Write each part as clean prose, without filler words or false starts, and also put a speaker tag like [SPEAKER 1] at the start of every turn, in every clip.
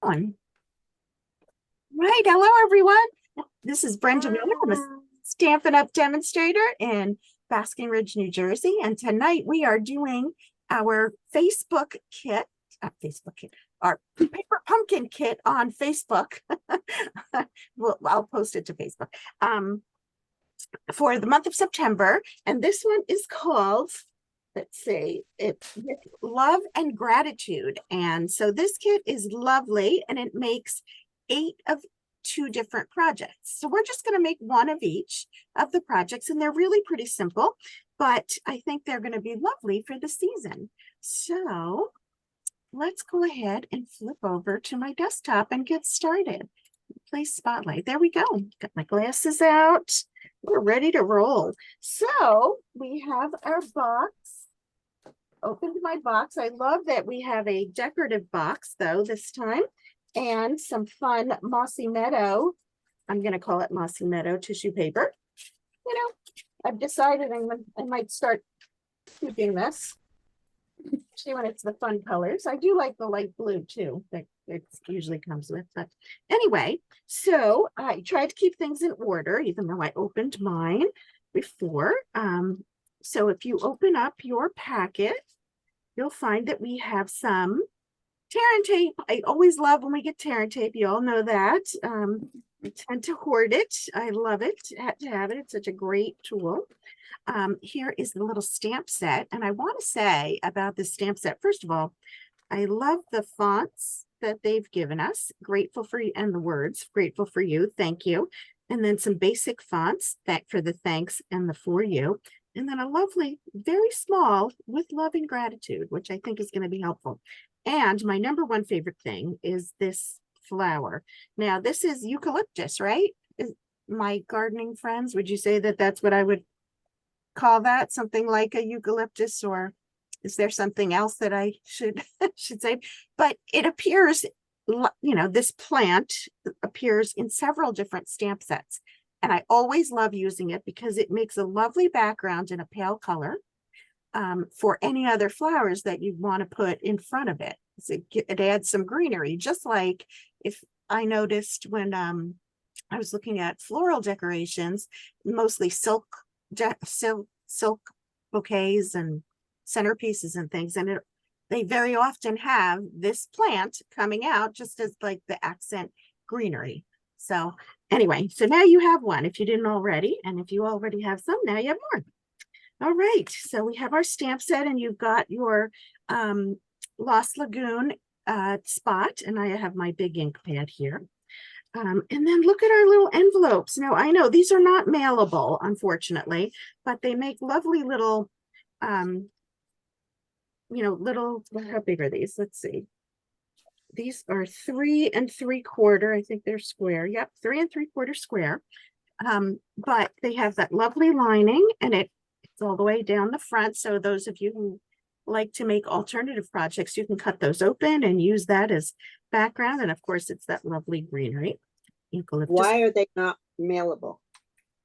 [SPEAKER 1] on. Right. Hello, everyone. This is Brenda Miller. I'm a Stampin' Up demonstrator in Basking Ridge, New Jersey. And tonight we are doing our Facebook kit, our paper pumpkin kit on Facebook. I'll post it to Facebook for the month of September. And this one is called, let's see, it's with love and gratitude. And so this kit is lovely and it makes 8 of 2 different projects. So we're just going to make one of each of the projects, and they're really pretty simple, but I think they're going to be lovely for the season. So let's go ahead and flip over to my desktop and get started. Play Spotlight. There we go. Got my glasses out. We're ready to roll. So we have our box. Opened my box. I love that we have a decorative box though this time, and some fun Mossy Meadow, I'm going to call it Mossy Meadow tissue paper. You know, I've decided I might start keeping this. See when it's the fun colors. I do like the light blue too, that it usually comes with. But anyway, so I tried to keep things in order, even though I opened mine before. So if you open up your packet, you'll find that we have some tear and tape. I always love when we get tear and tape. You all know that. I tend to hoard it. I love it to have it. It's such a great tool. Here is the little stamp set. And I want to say about this stamp set, first of all, I love the fonts that they've given us. Grateful for you, and the words, grateful for you, thank you. And then some basic fonts that for the thanks and the for you. And then a lovely, very small with love and gratitude, which I think is going to be helpful. And my number one favorite thing is this flower. Now, this is eucalyptus, right? My gardening friends, would you say that that's what I would call that? Something like a eucalyptus, or is there something else that I should say? But it appears, you know, this plant appears in several different stamp sets. And I always love using it because it makes a lovely background in a pale color. For any other flowers that you want to put in front of it. So it adds some greenery, just like if I noticed when I was looking at floral decorations, mostly silk bouquets and centerpieces and things, and they very often have this plant coming out just as like the accent greenery. So anyway, so now you have one if you didn't already, and if you already have some, now you have more. All right, so we have our stamp set, and you've got your Lost Lagoon spot, and I have my big ink pad here. And then look at our little envelopes. Now, I know these are not mailable, unfortunately, but they make lovely little, you know, little, how big are these? Let's see. These are 3 3/4. I think they're square. Yep, 3 3/4 square. But they have that lovely lining, and it's all the way down the front. So those of you who like to make alternative projects, you can cut those open and use that as background. And of course, it's that lovely greenery. Eucalyptus.
[SPEAKER 2] Why are they not mailable?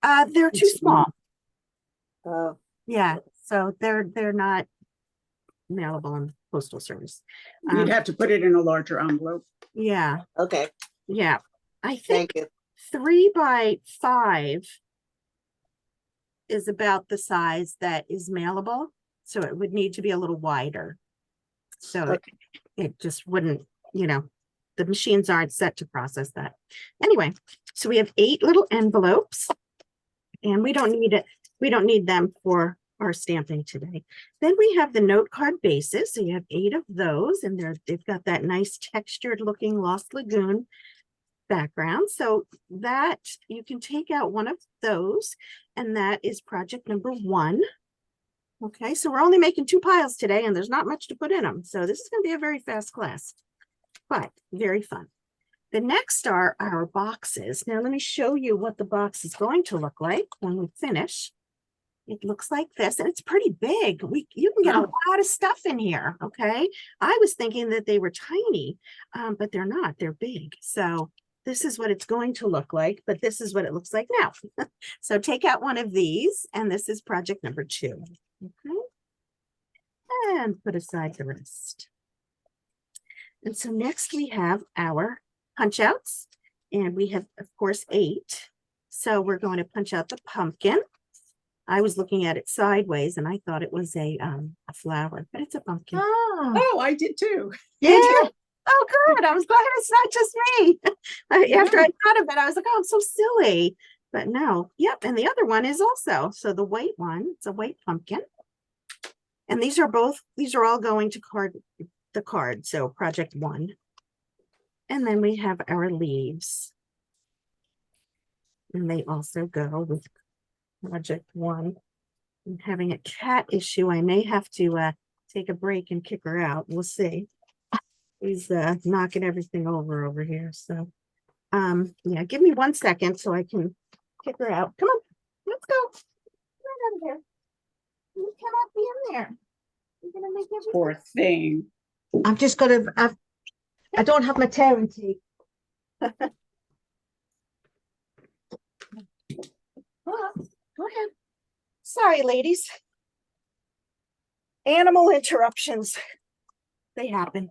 [SPEAKER 1] They're too small.
[SPEAKER 2] Oh,
[SPEAKER 1] Yeah, so they're not mailable in postal service.
[SPEAKER 3] You'd have to put it in a larger envelope.
[SPEAKER 1] Yeah.
[SPEAKER 2] okay.
[SPEAKER 1] Yeah. I
[SPEAKER 2] Thank
[SPEAKER 1] think
[SPEAKER 2] you.
[SPEAKER 1] 3 by 5 is about the size that is mailable. So it would need to be a little wider. So
[SPEAKER 2] Okay.
[SPEAKER 1] it just wouldn't, you know, the machines aren't set to process that. Anyway, so we have 8 little envelopes, and we don't need it. We don't need them for our stamping today. Then we have the note card bases. So you have 8 of those, and they've got that nice textured looking Lost Lagoon background. So that you can take out one of those, and that is project number 1. Okay, so we're only making 2 piles today, and there's not much to put in them. So this is going to be a very fast class, but very fun. The next are our boxes. Now let me show you what the box is going to look like when we finish. It looks like this, and it's pretty big. You can get a lot of stuff in here, okay? I was thinking that they were tiny, but they're not. They're big. So this is what it's going to look like, but this is what it looks like now. So take out one of these, and this is project number 2. Okay. And put aside the rest. And so next we have our punch outs, and we have, of course, 8. So we're going to punch out the pumpkin. I was looking at it sideways and I thought it was a flower, but it's a pumpkin.
[SPEAKER 4] Oh,
[SPEAKER 3] Oh, I did too.
[SPEAKER 1] Yeah. Oh, good. I was glad it's not just me. After I thought of it, I was like, oh, I'm so silly. But no. Yep. And the other one is also. So the white one, it's a white pumpkin. And these are all going to the card. So project 1. And then we have our leaves. And they also go with project 1. I'm having a cat issue. I may have to take a break and kick her out. We'll see. He's knocking everything over here. So yeah, give me 1 second so I can kick her out. Come on, let's go. Get out of there. You cannot be in there. You're gonna make everything.
[SPEAKER 3] Poor thing.
[SPEAKER 4] I'm just gonna. I don't have my tearing tape.
[SPEAKER 1] Go ahead. Sorry, ladies. Animal interruptions. They happen.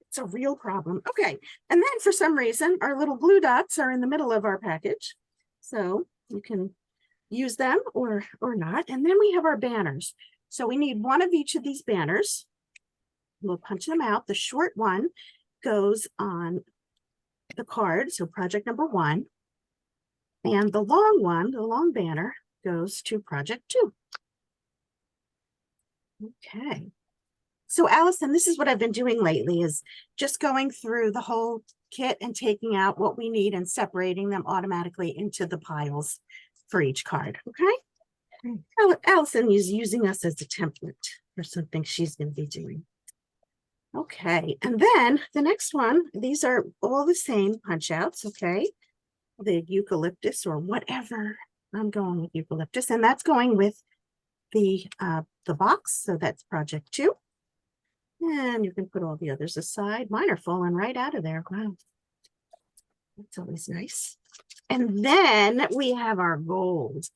[SPEAKER 1] It's a real problem. Okay. And then for some reason, our little glue dots are in the middle of our package. So you can use them or not. And then we have our banners. So we need one of each of these banners. We'll punch them out. The short one goes on the card. So project number 1. And the long one, the long banner, goes to project 2. Okay. So Allison, this is what I've been doing lately, is just going through the whole kit and taking out what we need and separating them automatically into the piles for each card. Okay. Allison is using us as a template for something she's going to be doing. Okay. And then the next one, these are all the same punch outs. Okay. The eucalyptus or whatever. I'm going with eucalyptus, and that's going with the box. So that's project 2. And you can put all the others aside. Mine are falling right out of there. Wow. That's always nice. And then we have our gold.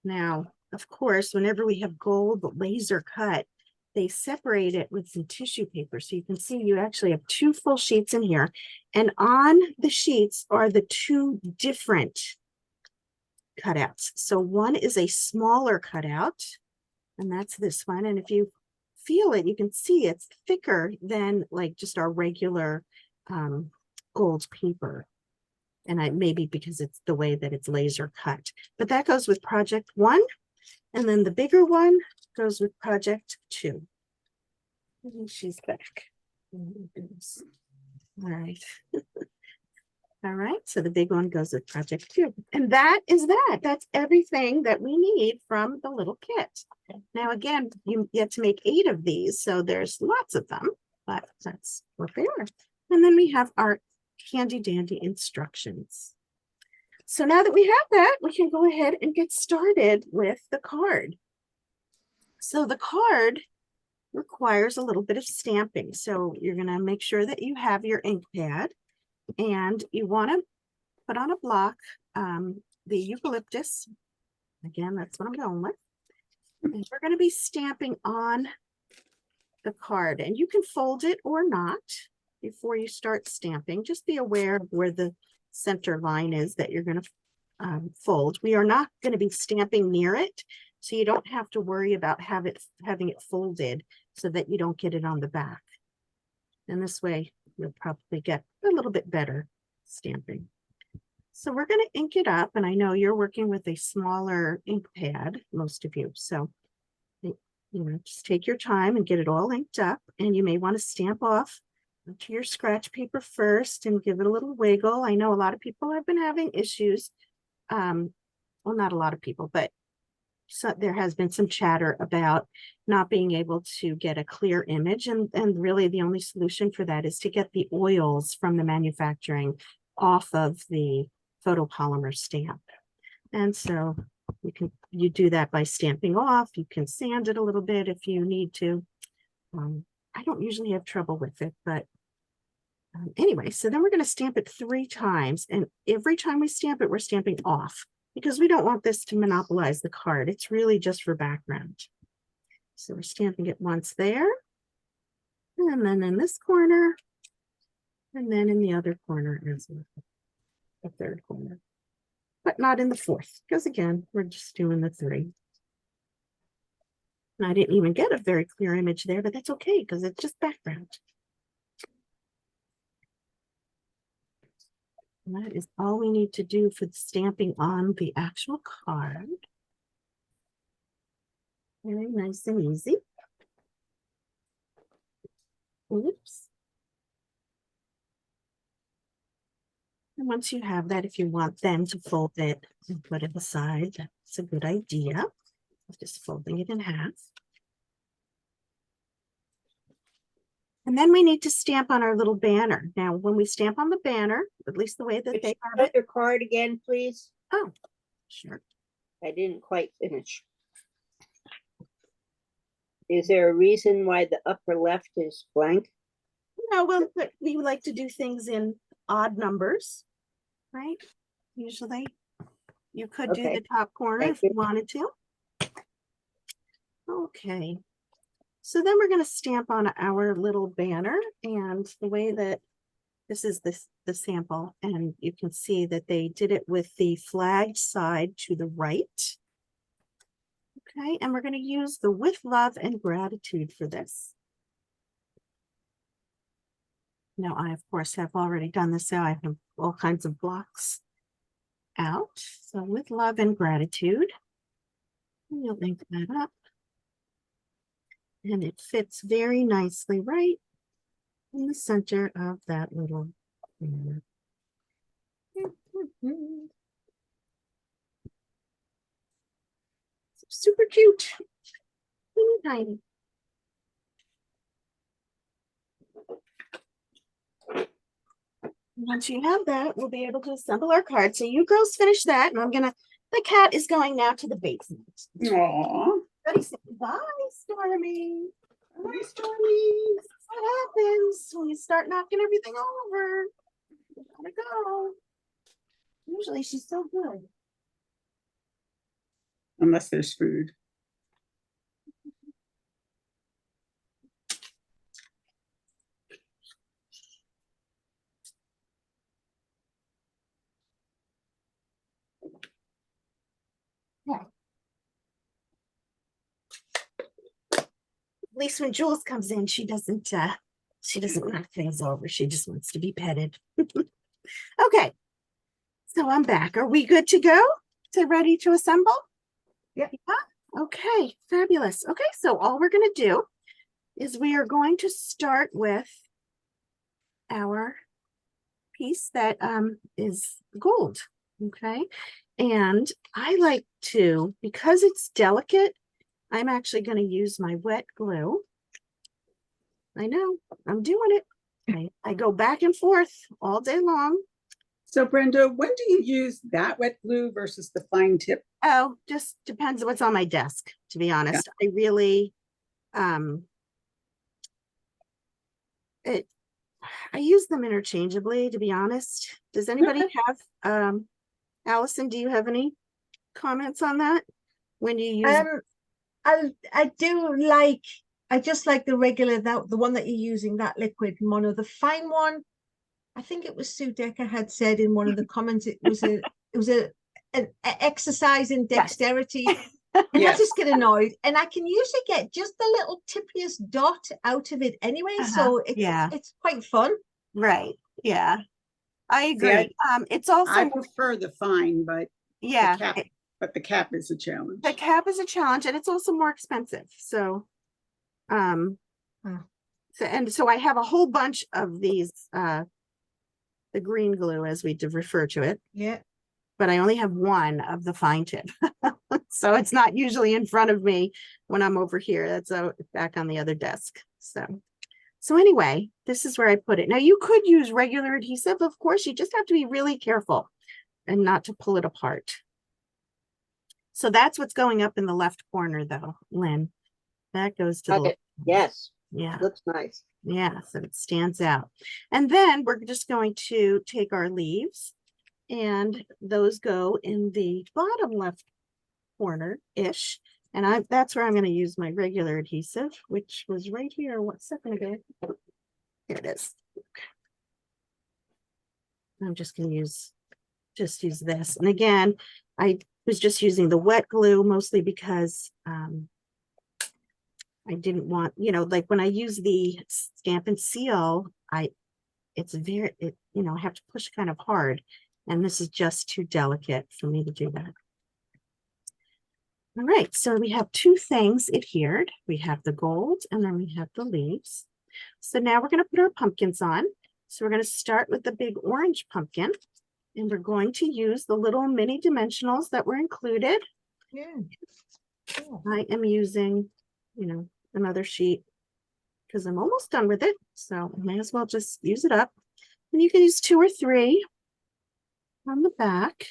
[SPEAKER 1] Now, of course, whenever we have gold laser cut, they separate it with some tissue paper. So you can see you actually have 2 full sheets in here. And on the sheets are the 2 different cutouts. So one is a smaller cutout, and that's this one. And if you feel it, you can see it's thicker than like just our regular gold paper. And maybe because it's the way that it's laser cut. But that goes with project 1. And then the bigger one goes with project 2. And she's back. Oh my goodness. All right. All right. So the big one goes with project 2. And that is that. That's everything that we need from the little kit. Now, again, you get to make 8 of these. So there's lots of them, but that's what they are. And then we have our handy dandy instructions. So now that we have that, we can go ahead and get started with the card. So the card requires a little bit of stamping. So you're going to make sure that you have your ink pad, and you want to put on a block the eucalyptus. Again, that's what I'm going with. And we're going to be stamping on the card, and you can fold it or not before you start stamping. Just be aware of where the center line is that you're going to fold. We are not going to be stamping near it, so you don't have to worry about having it folded so that you don't get it on the back. And this way you'll probably get a little bit better stamping. So we're going to ink it up, and I know you're working with a smaller ink pad, most of you. So just take your time and get it all inked up, and you may want to stamp off onto your scratch paper first and give it a little wiggle. I know a lot of people have been having issues. Well, not a lot of people, but there has been some chatter about not being able to get a clear image. And really the only solution for that is to get the oils from the manufacturing off of the photopolymer stamp. And so you do that by stamping off. You can sand it a little bit if you need to. I don't usually have trouble with it, but anyway, so then we're going to stamp it 3 times. And every time we stamp it, we're stamping off, because we don't want this to monopolize the card. It's really just for background. So we're stamping it once there. And then in this corner, and then in the other corner as well, the third corner, but not in the fourth, because again, we're just doing the 3. And I didn't even get a very clear image there, but that's okay, because it's just background. And that is all we need to do for the stamping on the actual card. Very nice and easy. Oops. And once you have that, if you want them to fold it and put it aside, that's a good idea. Just folding it in half. And then we need to stamp on our little banner. Now, when we stamp on the banner, at least the way that
[SPEAKER 2] Could
[SPEAKER 1] they
[SPEAKER 2] you
[SPEAKER 1] have
[SPEAKER 2] put
[SPEAKER 1] it.
[SPEAKER 2] your card again, please?
[SPEAKER 1] Oh, sure.
[SPEAKER 2] I didn't quite finish. Is there a reason why the upper left is blank?
[SPEAKER 1] No, well, but we like to do things in odd numbers, right? Usually. You could do
[SPEAKER 2] Okay.
[SPEAKER 1] the top corner
[SPEAKER 2] Thank
[SPEAKER 1] if you
[SPEAKER 2] you.
[SPEAKER 1] wanted to. Okay. So then we're going to stamp on our little banner, and the way that this is the sample, and you can see that they did it with the flagged side to the right. Okay, and we're going to use the with love and gratitude for this. Now, I, of course, have already done this, so I have all kinds of blocks out. So with love and gratitude, and you'll link that up. And it fits very nicely right in the center of that little banner. Super cute. Teeny tiny. Once you have that, we'll be able to assemble our card. So you girls finish that, and the cat is going now to the basement.
[SPEAKER 3] Aw.
[SPEAKER 1] Ready, say bye, Stormy. Bye, Stormy. This is what happens when you start knocking everything over. You gotta go. Usually she's so good.
[SPEAKER 3] Unless there's food.
[SPEAKER 1] At least when Jules comes in, she doesn't knock things over. She just wants to be petted. Okay. So I'm back. Are we good to go? Ready to assemble?
[SPEAKER 4] Yeah.
[SPEAKER 1] Okay, fabulous. Okay, so all we're going to do is we are going to start with our piece that is gold. Okay. And I like to, because it's delicate, I'm actually going to use my wet glue. I know, I'm doing it. I go back and forth all day long.
[SPEAKER 3] So Brenda, when do you use that wet glue versus the fine tip?
[SPEAKER 1] Oh, just depends what's on my desk, to be honest. I really, I use them interchangeably, to be honest. Does anybody have, Allison, do you have any comments on that? When you use
[SPEAKER 4] I just like the regular, the one that you're using, that liquid mono. The fine one, I think it was Sue Decker had said in one of the comments, it was an exercise in dexterity. And I
[SPEAKER 3] Yes.
[SPEAKER 4] just get annoyed, and I can usually get just the little tippiest dot out of it anyway. So it's quite fun.
[SPEAKER 1] Right. Yeah. I agree.
[SPEAKER 3] See,
[SPEAKER 1] It's also
[SPEAKER 3] I prefer the fine, but
[SPEAKER 1] yeah,
[SPEAKER 3] the cap is a challenge.
[SPEAKER 1] the cap is a challenge, and it's also more expensive. So so I have a whole bunch of these the green glue, as we refer to it.
[SPEAKER 4] Yeah.
[SPEAKER 1] But I only have one of the fine tip. So it's not usually in front of me when I'm over here. That's back on the other desk. So anyway, this is where I put it. Now you could use regular adhesive, of course. You just have to be really careful and not to pull it apart. So that's what's going up in the left corner though, Lynn. That goes to the left.
[SPEAKER 2] Yes.
[SPEAKER 1] Yeah.
[SPEAKER 2] Looks nice.
[SPEAKER 1] Yeah, so it stands out. And then we're just going to take our leaves, and those go in the bottom left corner-ish. And that's where I'm going to use my regular adhesive, which was right here. What second ago? Here it is. I'm just going to use this. And again, I was just using the wet glue mostly because I didn't want, like when I use the Stampin' Seal, it's very, I have to push kind of hard. And this is just too delicate for me to do that. All right, so we have two things adhered. We have the gold and then we have the leaves. So now we're going to put our pumpkins on. So we're going to start with the big orange pumpkin. And we're going to use the little mini dimensionals that were included.
[SPEAKER 4] Yeah. Cool.
[SPEAKER 1] I am using, another sheet because I'm almost done with it. So I may as well just use it up. And you can use 2 or 3 on the back.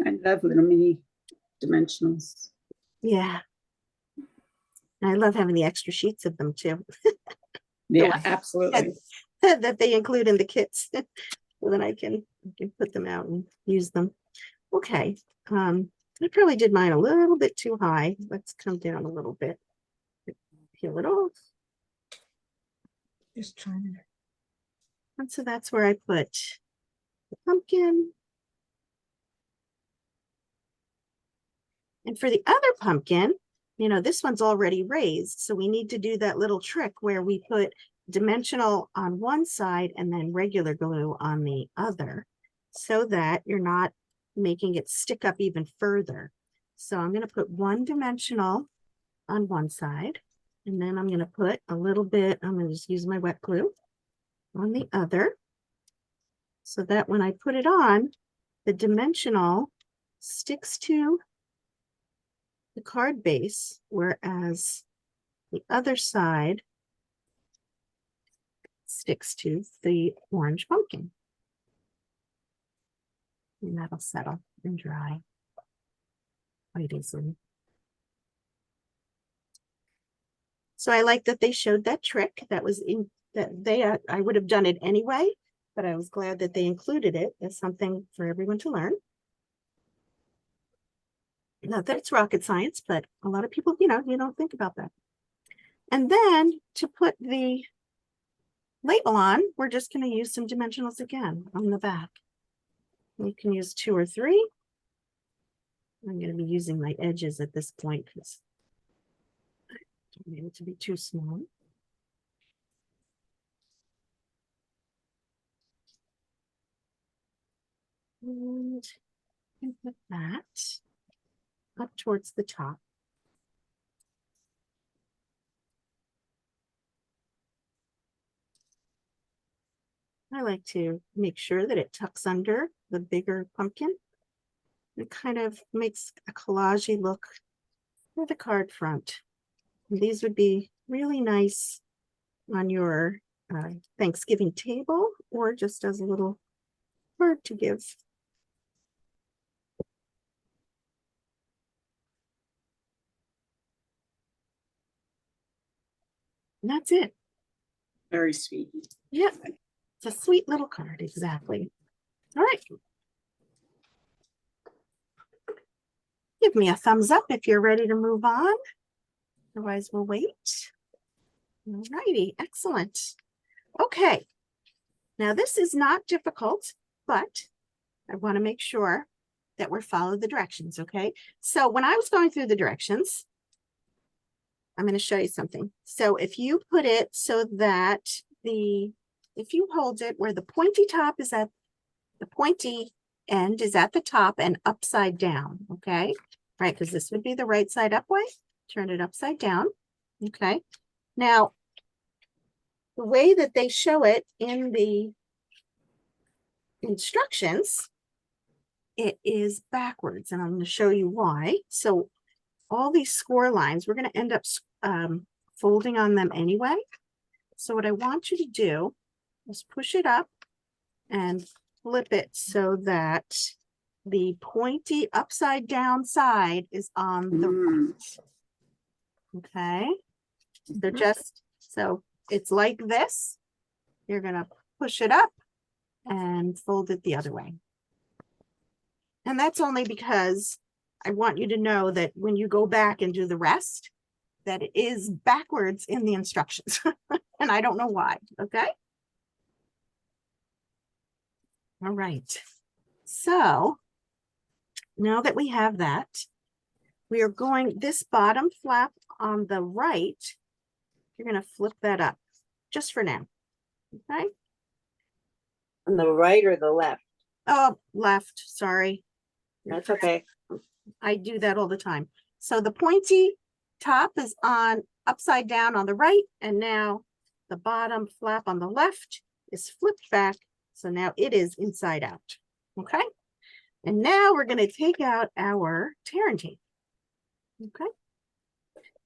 [SPEAKER 3] I love little mini dimensionals.
[SPEAKER 1] Yeah. And I love having the extra sheets of them too.
[SPEAKER 3] Yeah,
[SPEAKER 1] ones
[SPEAKER 3] absolutely.
[SPEAKER 1] that they include in the kits. So then I can put them out and use them. Okay. I probably did mine a little bit too high. Let's come down a little bit. Peel it off.
[SPEAKER 4] Just trying to.
[SPEAKER 1] And so that's where I put the pumpkin. And for the other pumpkin, this one's already raised. So we need to do that little trick where we put dimensional on one side and then regular glue on the other so that you're not making it stick up even further. So I'm going to put 1 dimensional on one side, and then I'm going to put a little bit, I'm going to just use my wet glue on the other so that when I put it on, the dimensional sticks to the card base, whereas the other side sticks to the orange pumpkin. And that'll settle and dry quite easily. So I like that they showed that trick. That was in that I would have done it anyway, but I was glad that they included it as something for everyone to learn. Not that it's rocket science, but a lot of people, you don't think about that. And then to put the label on, we're just going to use some dimensionals again on the back. You can use 2 or 3. I'm going to be using my edges at this point because I don't want it to be too small. And put that up towards the top. I like to make sure that it tucks under the bigger pumpkin. It kind of makes a collage-y look for the card front. And these would be really nice on your Thanksgiving table or just as a little card to give. And that's it.
[SPEAKER 3] Very sweet.
[SPEAKER 1] Yeah, it's a sweet little card, exactly. All right. Give me a thumbs up if you're ready to move on. Otherwise, we'll wait. All righty, excellent. Okay. Now, this is not difficult, but I want to make sure that we're following the directions, okay? So when I was going through the directions, I'm going to show you something. So if you put it so that if you hold it where the pointy top is at, the pointy end is at the top and upside down, okay? Right, because this would be the right side up way. Turn it upside down, okay? Now, the way that they show it in the instructions, it is backwards, and I'm going to show you why. So all these score lines, we're going to end up folding on them anyway. So what I want you to do is push it up and flip it so that the pointy upside down side is on the right. Okay. So it's like this. You're going to push it up and fold it the other way. And that's only because I want you to know that when you go back and do the rest, that it is backwards in the instructions. And I don't know why, okay? All right. So now that we have that, we are going, this bottom flap on the right, you're going to flip that up just for now. Okay.
[SPEAKER 2] On the right or the left?
[SPEAKER 1] Oh, left. Sorry.
[SPEAKER 2] That's okay.
[SPEAKER 1] I do that all the time. So the pointy top is on upside down on the right, and now the bottom flap on the left is flipped back. So now it is inside out. Okay. And now we're going to take out our tear and tape. Okay.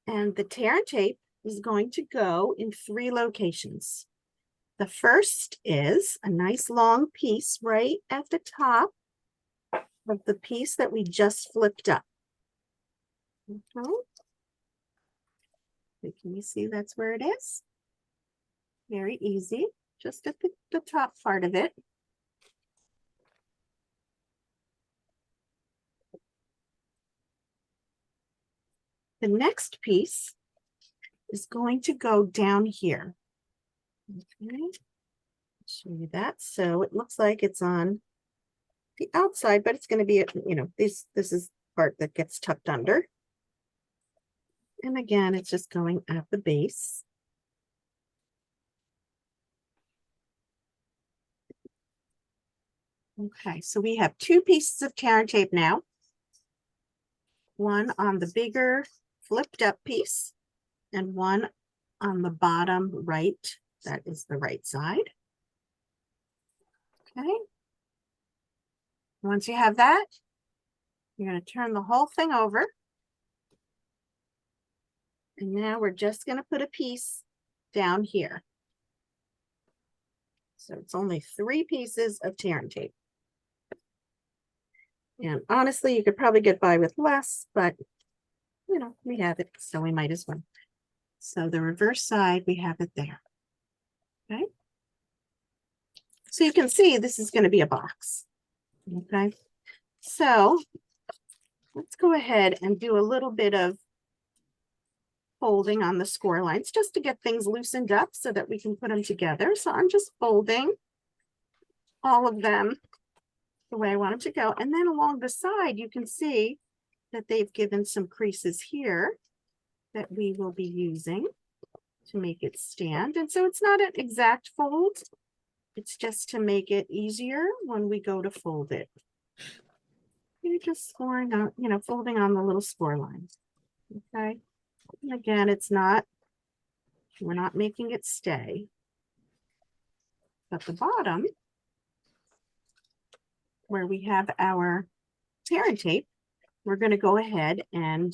[SPEAKER 1] And the tear and tape is going to go in 3 locations. The first is a nice long piece right at the top of the piece that we just flipped up. Okay. Can you see that's where it is? Very easy, just at the top part of it. The next piece is going to go down here. Okay, show you that. So it looks like it's on the outside, but it's going to be, you know, this is part that gets tucked under. And again, it's just going at the base. Okay, so we have 2 pieces of tear and tape now. One on the bigger flipped up piece and one on the bottom right. That is the right side. Okay. Once you have that, you're going to turn the whole thing over. And now we're just going to put a piece down here. So it's only 3 pieces of tear and tape. And honestly, you could probably get by with less, but you know, we have it, so we might as well. So the reverse side, we have it there. Okay. So you can see this is going to be a box. Okay. So let's go ahead and do a little bit of folding on the score lines just to get things loosened up so that we can put them together. So I'm just folding all of them the way I want them to go. And then along the side, you can see that they've given some creases here that we will be using to make it stand. And so it's not an exact fold. It's just to make it easier when we go to fold it. You're just scoring on, you know, folding on the little score lines. Okay. And again, it's not, we're not making it stay. At the bottom, where we have our tear and tape, we're going to go ahead and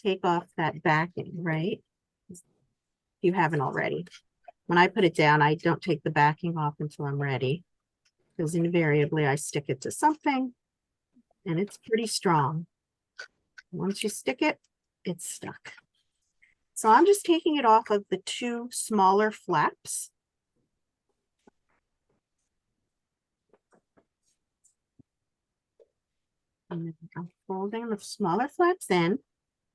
[SPEAKER 1] take off that backing, right? If you haven't already. When I put it down, I don't take the backing off until I'm ready, because invariably I stick it to something and it's pretty strong. Once you stick it, it's stuck. So I'm just taking it off of the 2 smaller flaps. And I'm folding the smaller flaps in,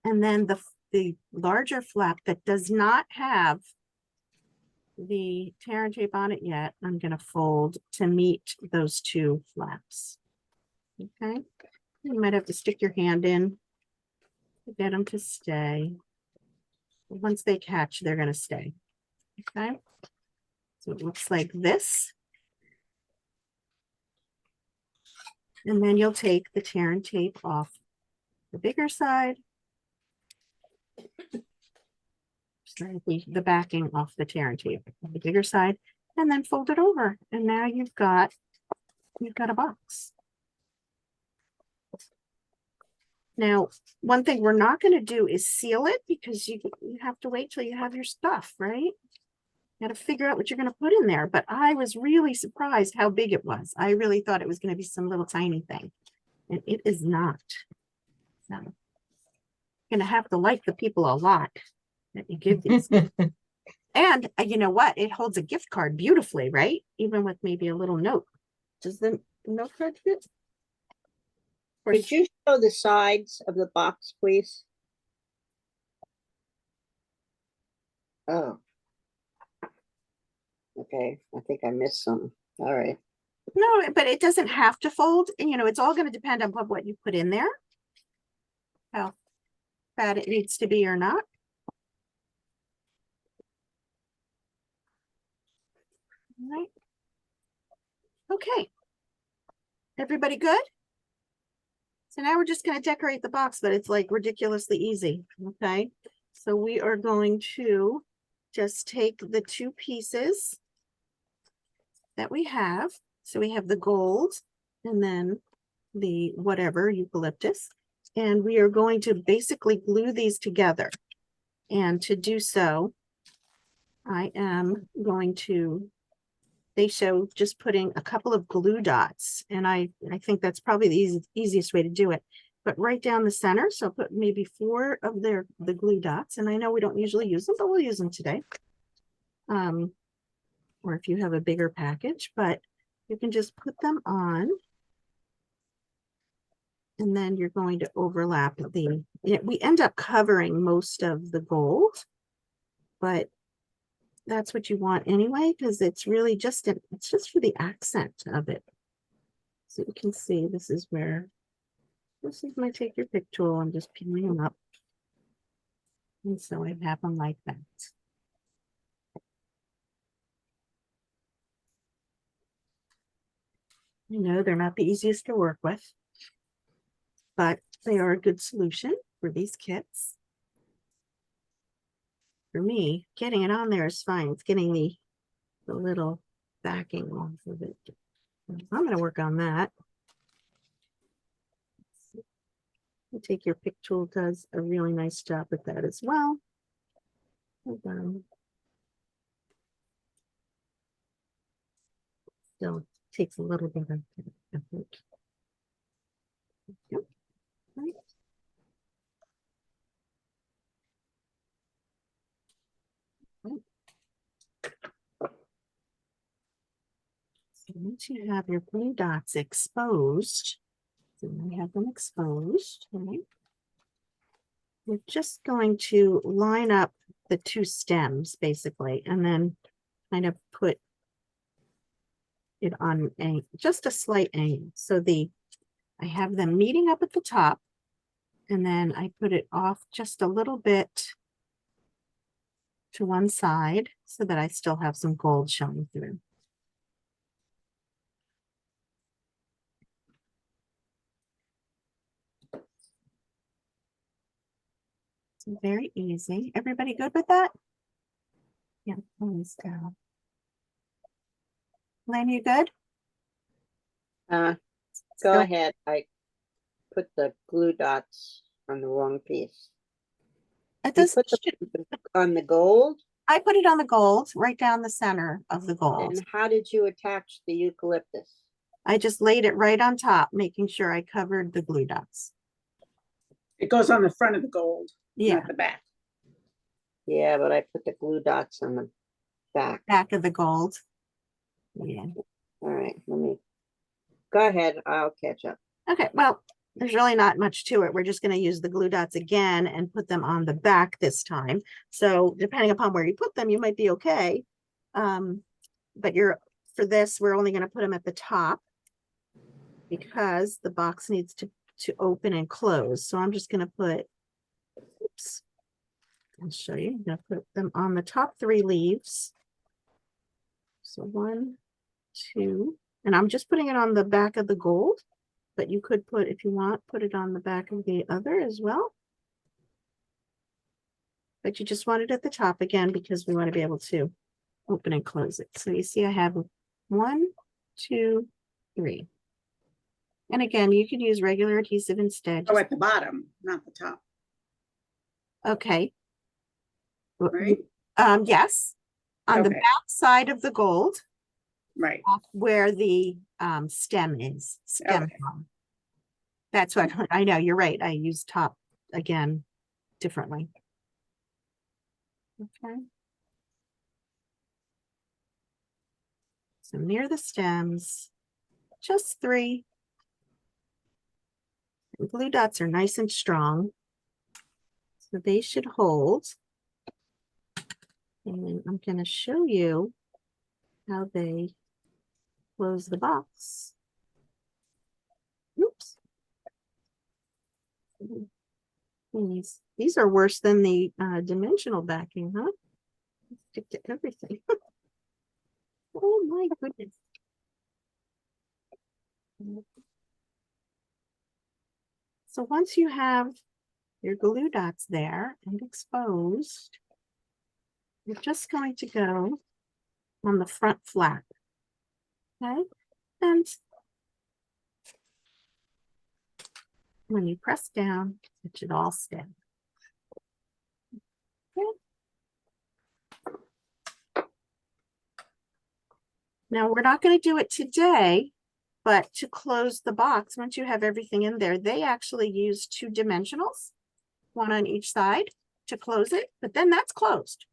[SPEAKER 1] and then the larger flap that does not have the tear and tape on it yet, I'm going to fold to meet those 2 flaps. Okay, you might have to stick your hand in to get them to stay. Once they catch, they're going to stay. Okay, so it looks like this. And then you'll take the tear and tape off the bigger side. The backing off the tear and tape on the bigger side, and then fold it over. And now you've got a box. Now, one thing we're not going to do is seal it, because you have to wait till you have your stuff, right? You got to figure out what you're going to put in there. But I was really surprised how big it was. I really thought it was going to be some little tiny thing, and it is not. So I'm going to have to like the people a lot that you give these. And you know what? It holds a gift card beautifully, right? Even with maybe a little note. Does the note card fit?
[SPEAKER 2] Could you show the sides of the box, please? Oh. Okay, I think I missed some. All right.
[SPEAKER 1] No, but it doesn't have to fold. And, it's all going to depend on what you put in there. How fat it needs to be or not. All right. Okay. Everybody good? So now we're just going to decorate the box, but it's like ridiculously easy. Okay. So we are going to just take the two pieces that we have. So we have the gold and then the whatever eucalyptus. And we are going to basically glue these together. And to do so, I am going to, they show just putting a couple of glue dots. And I think that's probably the easiest way to do it. But right down the center, so put maybe 4 of the glue dots. And I know we don't usually use them, but we'll use them today. Or if you have a bigger package, but you can just put them on. And then you're going to overlap the, we end up covering most of the gold, but that's what you want anyway, because it's really just, it's just for the accent of it. So you can see this is where, this is my take your pick tool. I'm just peeling them up. And so I have them like that. I know they're not the easiest to work with, but they are a good solution for these kits. For me, getting it on there is fine. It's getting the little backing off of it. I'm going to work on that. Take your pick tool does a really nice job with that as well. Hold on. Still takes a little bit of effort. Yep. Right. So once you have your blue dots exposed, so we have them exposed, right? We're just going to line up the 2 stems basically, and then kind of put it on just a slight angle. So I have them meeting up at the top, and then I put it off just a little bit to one side so that I still have some gold showing through. So very easy. Everybody good with that? Yeah, please go. Lane, you good?
[SPEAKER 2] Go
[SPEAKER 1] So
[SPEAKER 2] ahead. I put the glue dots on the wrong piece.
[SPEAKER 1] it
[SPEAKER 2] You
[SPEAKER 1] does.
[SPEAKER 2] put them on the gold?
[SPEAKER 1] I put it on the gold, right down the center of the gold.
[SPEAKER 2] And how did you attach the eucalyptus?
[SPEAKER 1] I just laid it right on top, making sure I covered the glue dots.
[SPEAKER 3] It goes on the front of the gold,
[SPEAKER 1] Yeah,
[SPEAKER 3] not the back.
[SPEAKER 2] Yeah, but I put the glue dots on the back.
[SPEAKER 1] back of the gold. Yeah.
[SPEAKER 2] All right, let me go ahead. I'll catch up.
[SPEAKER 1] Okay, well, there's really not much to it. We're just going to use the glue dots again and put them on the back this time. So depending upon where you put them, you might be okay. But for this, we're only going to put them at the top because the box needs to open and close. So I'm just going to put, oops, I'll show you. I'm going to put them on the top 3 leaves. So 1, 2, and I'm just putting it on the back of the gold, but you could put, if you want, put it on the back of the other as well. But you just want it at the top again, because we want to be able to open and close it. So you see I have 1, 2, 3. And again, you could use regular adhesive instead.
[SPEAKER 3] Oh, at the bottom, not the top,
[SPEAKER 1] Okay.
[SPEAKER 3] right?
[SPEAKER 1] Yes. On the
[SPEAKER 3] Okay.
[SPEAKER 1] back side of the gold,
[SPEAKER 3] Right.
[SPEAKER 1] where the stem is. Stem.
[SPEAKER 3] Okay.
[SPEAKER 1] That's what I know. You're right. I use top again differently. Okay. So near the stems, just 3. The glue dots are nice and strong, so they should hold. And I'm going to show you how they close the box. Oops. These are worse than the dimensional backing, huh? Stick to everything. Oh my goodness. So once you have your glue dots there and exposed, you're just going to go on the front flap. Okay, and when you press down, it should all stay. Okay. Now we're not going to do it today, but to close the box, once you have everything in there, they actually use 2 dimensionals, one on each side to close it, but then that's closed.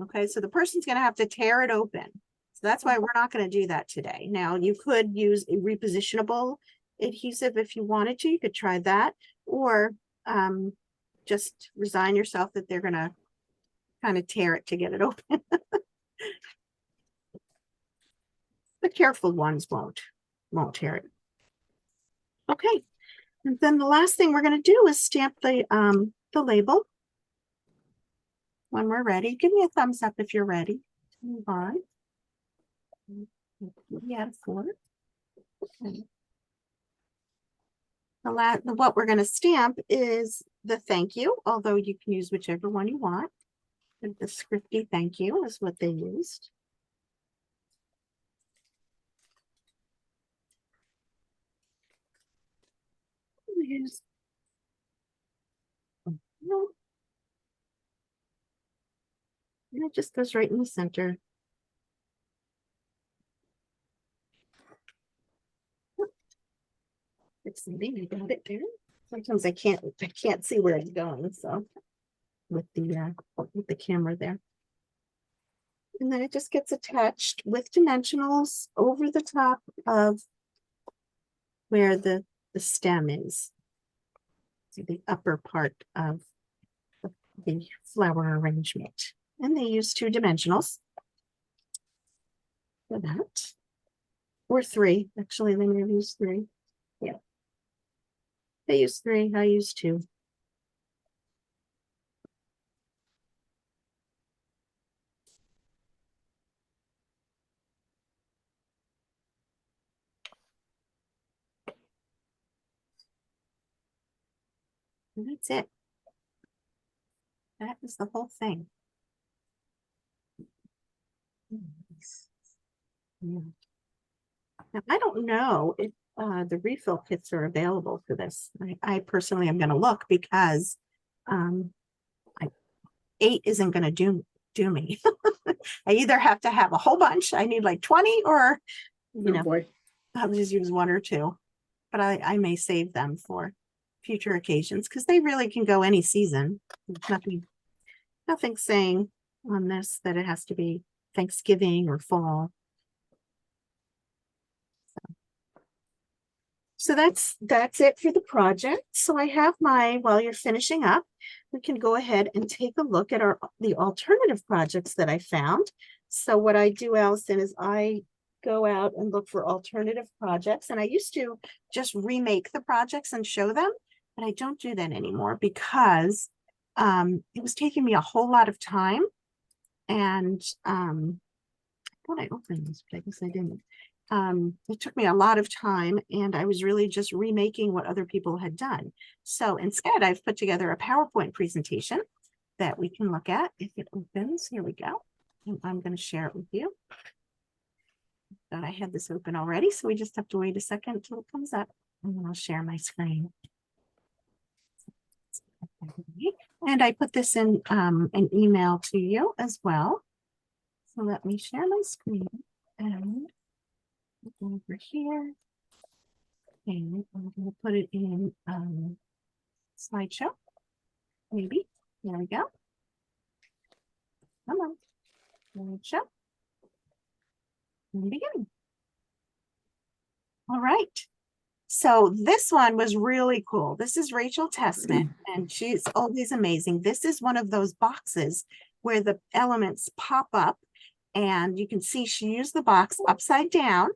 [SPEAKER 1] Okay, so the person's going to have to tear it open. So that's why we're not going to do that today. Now you could use a repositionable adhesive if you wanted to. You could try that, or just resign yourself that they're going to kind of tear it to get it open. The careful ones won't tear it. Okay, and then the last thing we're going to do is stamp the label. When we're ready, give me a thumbs up if you're ready to move on. Yeah, 4. Okay. What we're going to stamp is the thank you, although you can use whichever one you want. And the scripty thank you is what they used. No. And it just goes right in the center. It's maybe got it there. Sometimes I can't see where it's going, so with the camera there. And then it just gets attached with dimensionals over the top of where the stem is. So the upper part of the flower arrangement. And they use 2 dimensionals for that. Or 3. Actually, they may have used 3. Yeah. They use 3. I use 2. And that's it. That is the whole thing. Yeah. Now, I don't know if the refill kits are available for this. I personally am going to look because 8 isn't going to do me. I either have to have a whole bunch. I need like 20, or
[SPEAKER 3] Oh boy.
[SPEAKER 1] I'll just use 1 or 2. But I may save them for future occasions because they really can go any season. There's nothing saying on this that it has to be Thanksgiving or fall. So that's it for the project. So I have while you're finishing up, we can go ahead and take a look at the alternative projects that I found. So what I do, Allison, is I go out and look for alternative projects. And I used to just remake the projects and show them, but I don't do that anymore because it was taking me a whole lot of time. And I thought I opened this, but I guess I didn't. It took me a lot of time, and I was really just remaking what other people had done. So instead, I've put together a PowerPoint presentation that we can look at if it opens. Here we go. And I'm going to share it with you. Thought I had this open already, so we just have to wait a second until it comes up, and then I'll share my screen. And I put this in an email to you as well. So let me share my screen and over here. And I'm going to put it in slideshow. Maybe. There we go. Come on. Slideshow. In the beginning. All right. So this one was really cool. This is Rachel Testman, and she's always amazing. This is one of those boxes where the elements pop up, and you can see she used the box upside down.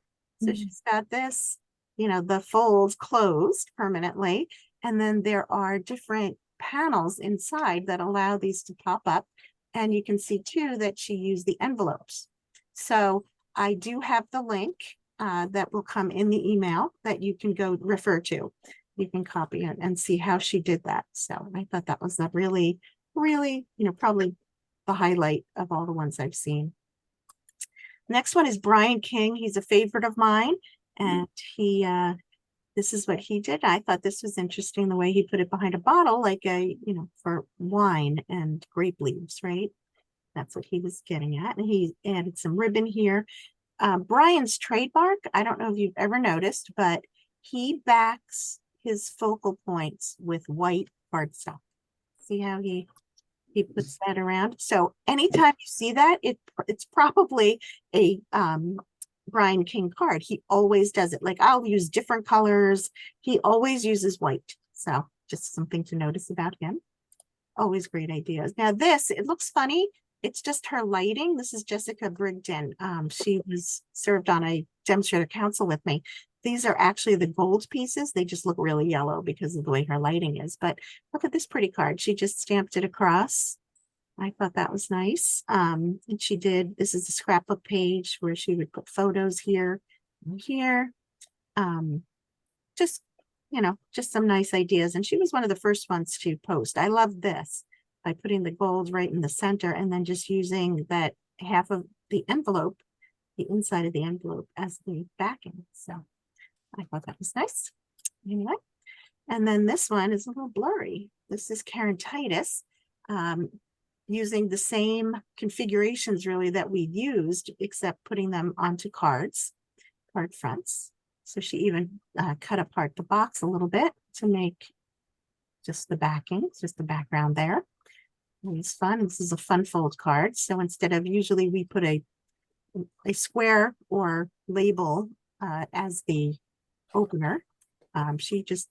[SPEAKER 1] So she's got this, you know, the folds closed permanently, and then there are different panels inside that allow these to pop up. And you can see too that she used the envelopes. So I do have the link that will come in the email that you can go refer to. You can copy it and see how she did that. So I thought that was a really, really, you know, probably the highlight of all the ones I've seen. Next one is Brian King. He's a favorite of mine, and he this is what he did. I thought this was interesting, the way he put it behind a bottle, like a, you know, for wine and grape leaves, right? That's what he was getting at. And he added some ribbon here. Brian's trademark, I don't know if you've ever noticed, but he backs his focal points with white cardstock. See how he puts that around? So anytime you see that, it's probably a Brian King card. He always does it. Like, I'll use different colors. He always uses white. So just something to notice about him. Always great ideas. Now this, it looks funny. It's just her lighting. This is Jessica Brigden. She was served on a demonstrator council with me. These are actually the gold pieces. They just look really yellow because of the way her lighting is. But look at this pretty card. She just stamped it across. I thought that was nice. And she did, this is a scrapbook page where she would put photos here and here. Just, you know, just some nice ideas. And she was one of the first ones to post. I love this, by putting the gold right in the center and then just using that half of the envelope, the inside of the envelope, as the backing. So I thought that was nice. Anyway, and then this one is a little blurry. This is Karen Titus, using the same configurations really that we used, except putting them onto cards, card fronts. So she even cut apart the box a little bit to make just the backing, just the background there. It's fun. This is a fun fold card. So instead of, usually we put a square or label as the opener, she just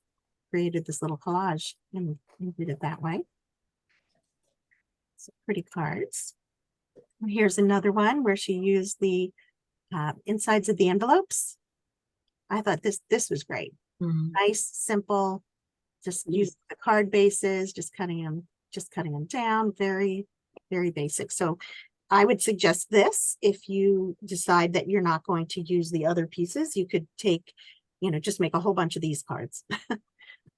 [SPEAKER 1] created this little collage and did it that way. So pretty cards. And here's another one where she used the insides of the envelopes. I thought this was great. Nice, simple, just use the card bases, just cutting them down, very, very basic. So I would suggest this if you decide that you're not going to use the other pieces. You could take, you know, just make a whole bunch of these cards.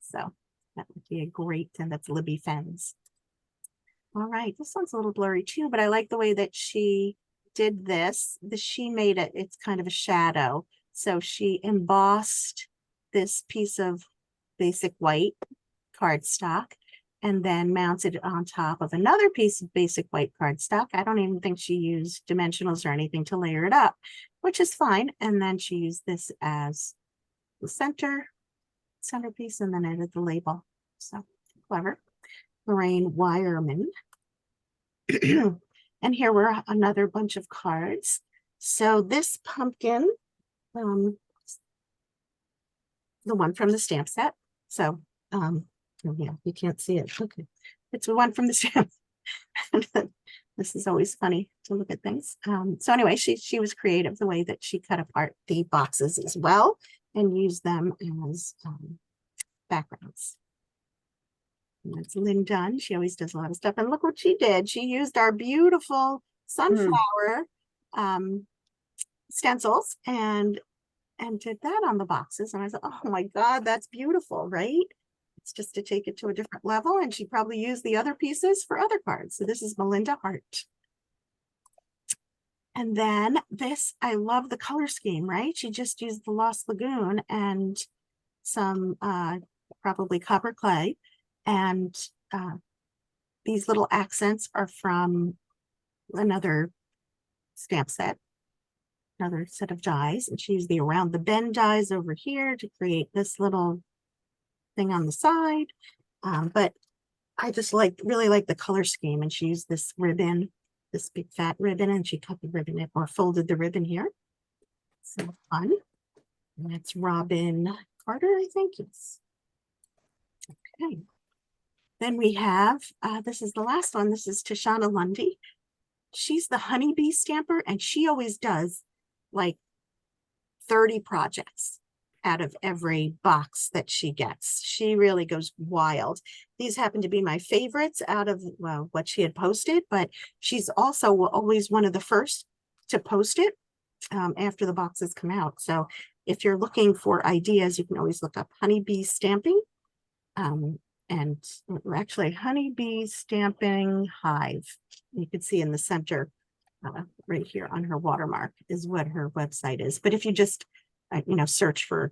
[SPEAKER 1] So that would be a great, and that's Libby Fens. All right, this one's a little blurry too, but I like the way that she did this. She made it, it's kind of a shadow. So she embossed this piece of basic white cardstock and then mounted it on top of another piece of basic white cardstock. I don't even think she used dimensionals or anything to layer it up, which is fine. And then she used this as the centerpiece, and then added the label. So clever. Lorraine Wireman. And here were another bunch of cards. So this pumpkin, the one from the stamp set. So yeah, you can't see it. Okay, it's the one from the stamp. This is always funny to look at things. So anyway, she was creative the way that she cut apart the boxes as well and used them as backgrounds. And that's Lynn Dunn. She always does a lot of stuff. And look what she did. She used our beautiful sunflower stencils and did that on the boxes. And I thought, oh my God, that's beautiful, right? It's just to take it to a different level. And she probably used the other pieces for other cards. So this is Melinda Hart. And then this, I love the color scheme, right? She just used the Lost Lagoon and some probably copper clay. And these little accents are from another stamp set, another set of dies. And she used the around the bend dies over here to create this little thing on the side. But I just really like the color scheme. And she used this ribbon, this big fat ribbon, and she cut the ribbon or folded the ribbon here. So fun. And that's Robin Carter, I think. Yes. Okay. Then we have, this is the last one. This is Tashana Lundy. She's the honeybee stamper, and she always does like 30 projects out of every box that she gets. She really goes wild. These happen to be my favorites out of, well, what she had posted, but she's also always one of the first to post it after the boxes come out. So if you're looking for ideas, you can always look up honeybee stamping. And actually honeybee stamping hive. You can see in the center right here on her watermark is what her website is. But if you just, search for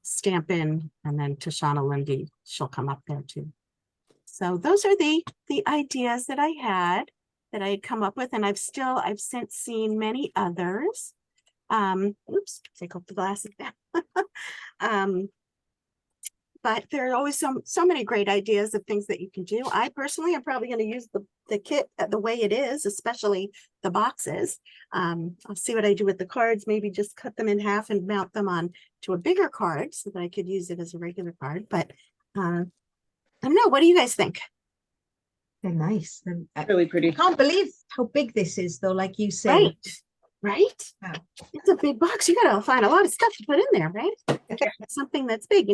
[SPEAKER 1] Stampin and then Tashana Lindy, she'll come up there too. So those are the ideas that I had come up with, and I've since seen many others. Oops, take off the glasses now. But there are always so many great ideas of things that you can do. I personally am probably going to use the kit the way it is, especially the boxes. I'll see what I do with the cards, maybe just cut them in half and mount them on to a bigger card so that I could use it as a regular card. But I don't know. What do you guys think?
[SPEAKER 4] They're nice.
[SPEAKER 3] Really pretty.
[SPEAKER 4] I can't believe how big this is, though, like you say.
[SPEAKER 1] Right?
[SPEAKER 4] Wow.
[SPEAKER 1] It's a big box. You got to find a lot of stuff to put in there, right? Something that's big,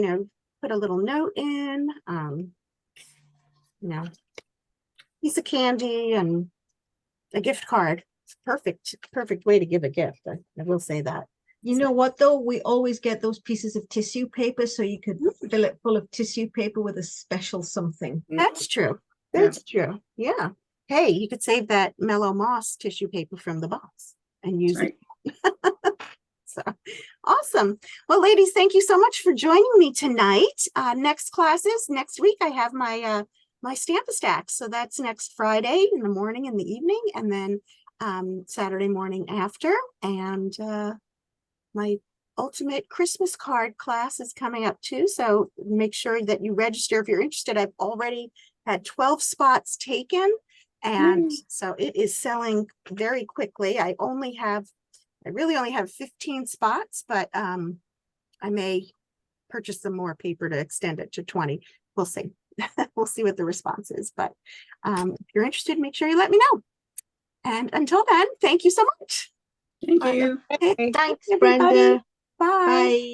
[SPEAKER 1] put a little note in, piece of candy and a gift card. It's perfect way to give a gift. I will say that.
[SPEAKER 4] You know what, though? We always get those pieces of tissue paper, so you could fill it full of tissue paper with a special something.
[SPEAKER 1] That's true. That's true. Yeah. Hey, you could save that Mellow Moss tissue paper from the box and use it. So awesome. Well, ladies, thank you so much for joining me tonight. Next classes next week. I have my my Stamp-A-Stack. So that's next Friday in the morning and the evening, and then Saturday morning after. And my ultimate Christmas card class is coming up too. So make sure that you register if you're interested. I've already had 12 spots taken, and so it is selling very quickly. I really only have 15 spots, but I may purchase some more paper to extend it to 20. We'll see. We'll see what the response is. But if you're interested, make sure you let me know. And until then, thank you so much.
[SPEAKER 3] Thank you.
[SPEAKER 2] Okay.
[SPEAKER 4] Thanks,
[SPEAKER 1] everybody.
[SPEAKER 4] Brenda.
[SPEAKER 1] Bye.
[SPEAKER 4] Bye.